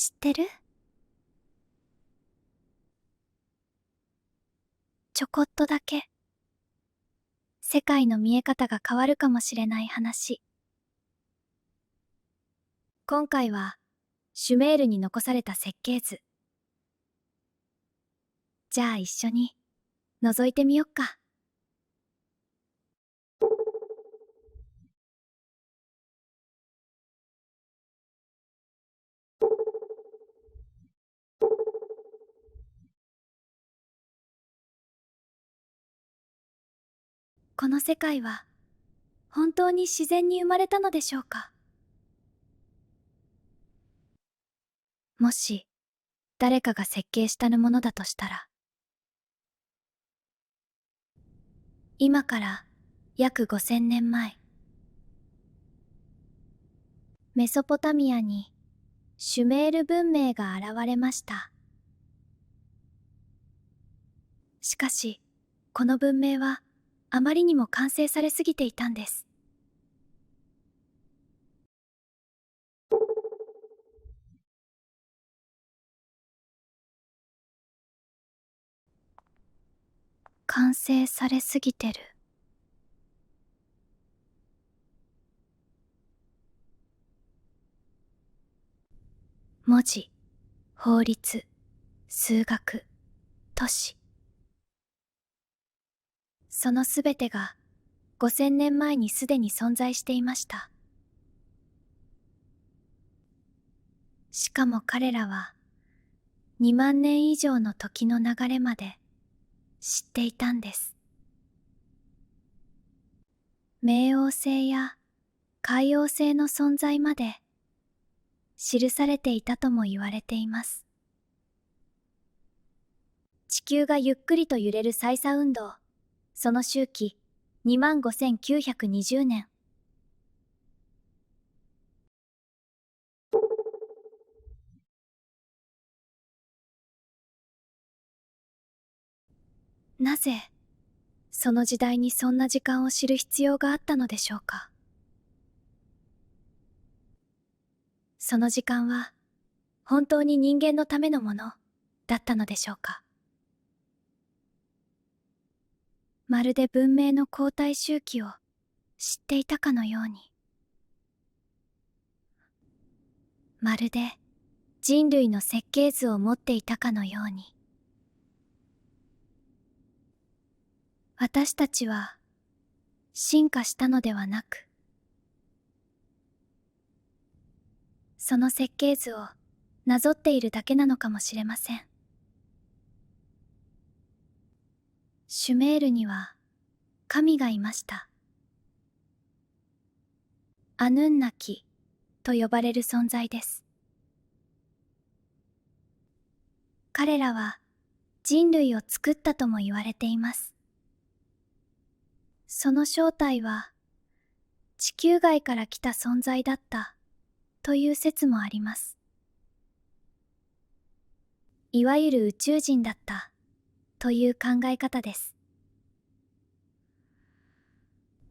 知ってる？ちょこっとだけ世界の見え方が変わるかもしれない話。今回はシュメールに残された設計図。じゃあ一緒に覗いてみよっか。この世界は本当に自然に生まれたのでしょうか？もし誰かが設計したものだとしたら、今から約5000年前、メソポタミアにシュメール文明が現れました。しかし、この文明はあまりにも完成されすぎていたんです。完成されすぎてる。文字、法律、数学、都市。そのすべてが5000年前にすでに存在していました。しかも彼らは2万年以上の時の流れまで知っていたんです。冥王星や海王星の存在まで記されていたとも言われています。地球がゆっくりと揺れる再差運動、その周期25920年。なぜその時代にそんな時間を知る必要があったのでしょうか？その時間は本当に人間のためのものだったのでしょうか？まるで文明の後退周期を知っていたかのように、まるで人類の設計図を持っていたかのように。私たちは進化したのではなく、その設計図をなぞっているだけなのかもしれません。シュメールには神がいました。アヌンナキと呼ばれる存在です。彼らは人類を作ったとも言われています。その正体は地球外から来た存在だったという説もあります。いわゆる宇宙人だったという考え方です。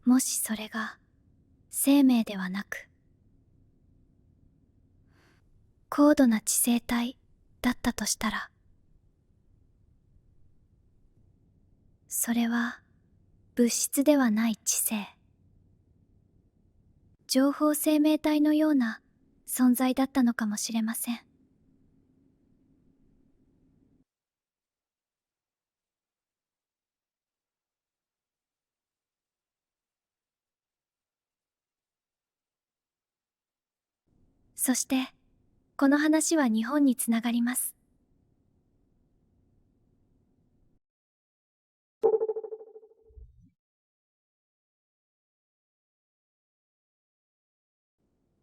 もしそれが生命ではなく、高度な知性体だったとしたら、それは物質ではない知性、情報生命体のような存在だったのかもしれません。そしてこの話は日本につながります。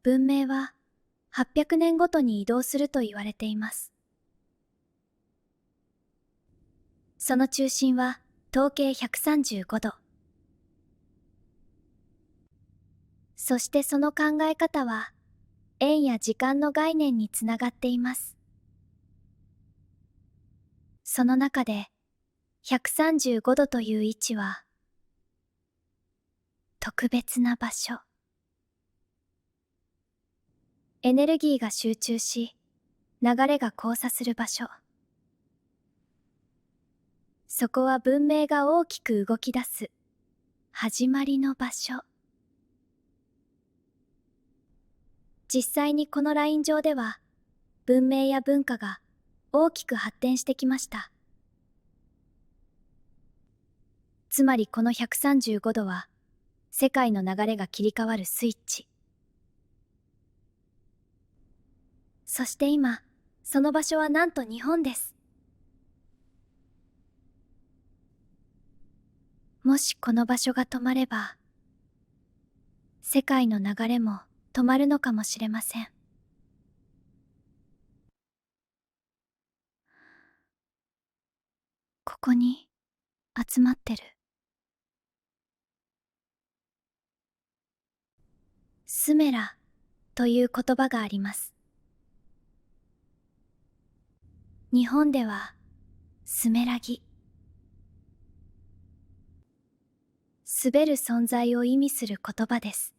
文明は800年ごとに移動すると言われています。その中心は東経135度。そしてその考え方は円や時間の概念につながっています。その中で135度という位置は特別な場所。エネルギーが集中し、流れが交差する場所。そこは文明が大きく動き出す始まりの場所。実際にこのライン上では文明や文化が大きく発展してきました。つまりこの135度は世界の流れが切り替わるスイッチ。そして今、その場所はなんと日本です。もしこの場所が止まれば、世界の流れも止まるのかもしれません。ここに集まってる。スメラという言葉があります。日本ではスメラギ。滑る存在を意味する言葉です。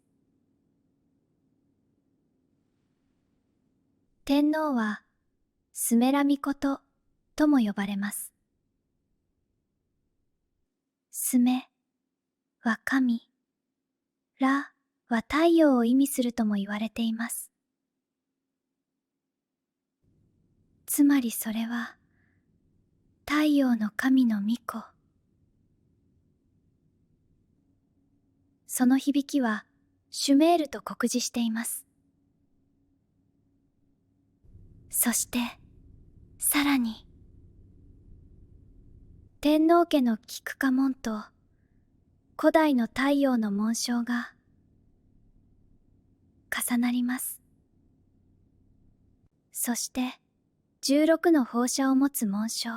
天皇はスメラミコトとも呼ばれます。スメは神、ラは太陽を意味するとも言われています。つまりそれは太陽の神の御子。その響きはシュメールと酷似しています。そしてさらに天皇家の菊花紋と古代の太陽の紋章が重なります。そして16の放射を持つ紋章。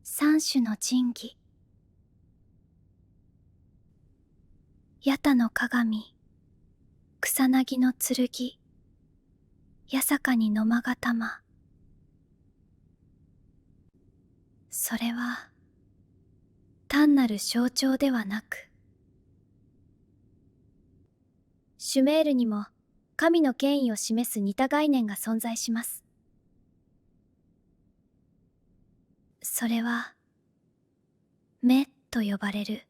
三種の神器。八田の鏡、草薙の剣、八坂に野間が玉。それは単なる象徴ではなく、シュメールにも神の権威を示す似た概念が存在します。それは目と呼ばれる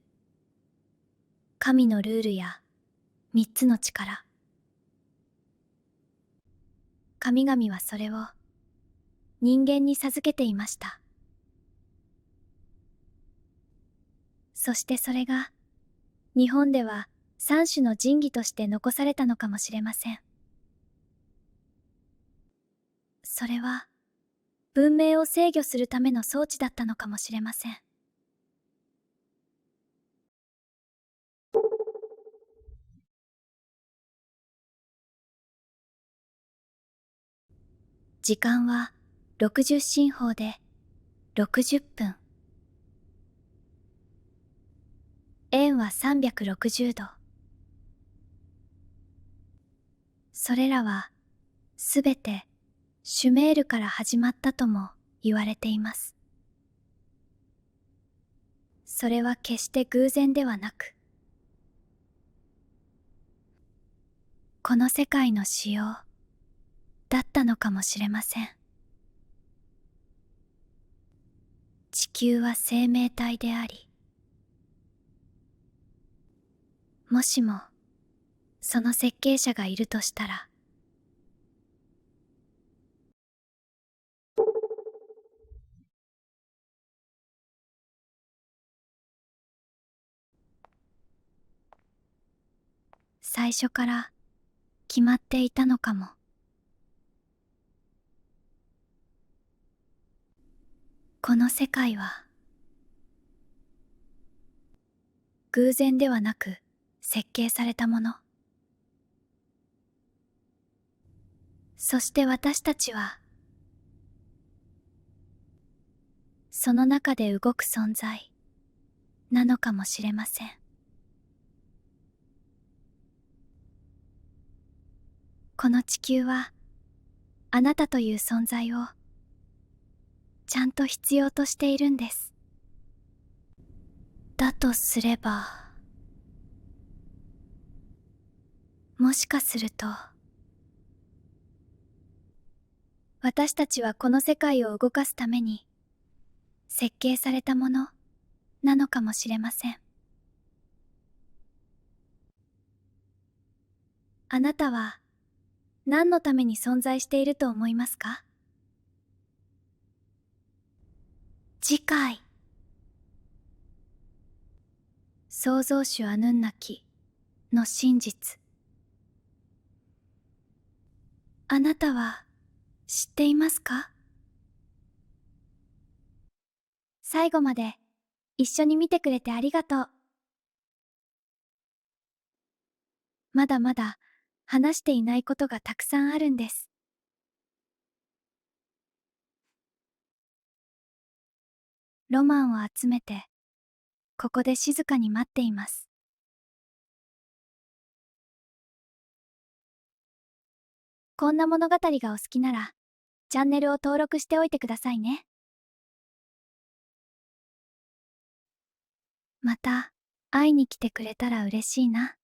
神のルールや三つの力。神々はそれを人間に授けていました。そしてそれが日本では三種の神器として残されたのかもしれません。それは文明を制御するための装置だったのかもしれません。時間は60進法で60分。円は360度。それらはすべてシュメールから始まったとも言われています。それは決して偶然ではなく、この世界の仕様だったのかもしれません。地球は生命体であり、もしもその設計者がいるとしたら、最初から決まっていたのかも。この世界は偶然ではなく設計されたもの。そして私たちはその中で動く存在なのかもしれません。この地球はあなたという存在をちゃんと必要としているんです。だとすれば、もしかすると、私たちはこの世界を動かすために設計されたものなのかもしれません。あなたは何のために存在していると思いますか？次回、創造主アヌンナキの真実。あなたは知っていますか？最後まで一緒に見てくれてありがとう。まだまだ話していないことがたくさんあるんです。ロマンを集めて、ここで静かに待っています。こんな物語がお好きなら、チャンネルを登録しておいてくださいね。また会いに来てくれたら嬉しいな。